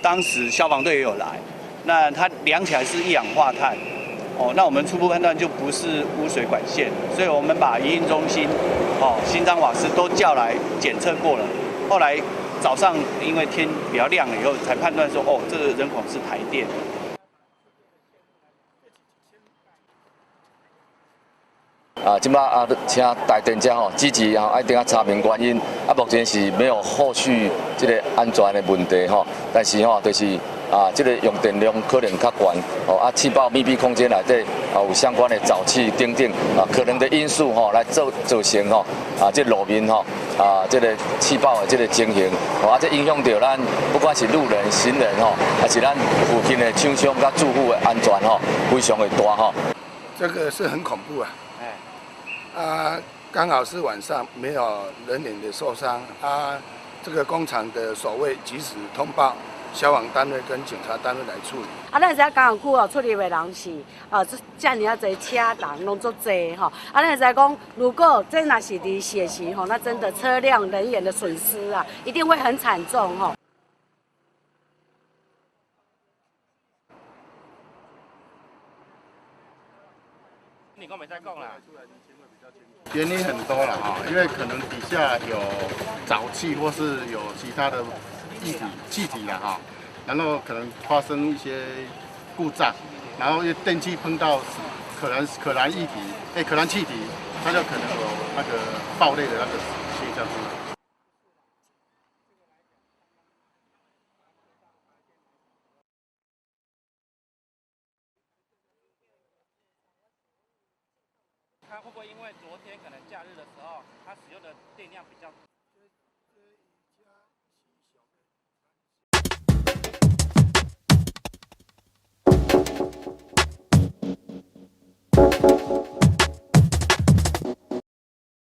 当时消防队也有来，那它量起来是一氧化碳，那我们初步判断就不是污水管线，所以我们把营运中心、新章瓦斯都叫来检测过了，后来早上因为天比较亮了以后，才判断说，这个人孔是台电。即摆请台电这积极一定要查明原因。目前是没有后续这个安全的问题但是就是这个用电量可能较悬气爆密闭空间内底有相关的沼气等等可能的因素来造成这路面这个气爆的这个情形这影响到咱不管是路人、行人还是咱附近的厂商甲住户的安全非常的大这个是很恐怖刚好是晚上，没有人员的受伤这个工厂的守卫及时通报消防单位跟警察单位来处理。咱知影工业区处理的人是这尔啊侪车人拢足侪咱知讲，如果这若是伫血时那真的车辆人员的损失一定会很惨重你跟我们再讲啦。原因很多了因为可能底下有沼气或是有其他的气体了然后可能发生一些故障，然后电器碰到可燃气体，它就可能有那个爆裂的那个现象出来。它会不会因为昨天可能假日的时候，它使用的电量比较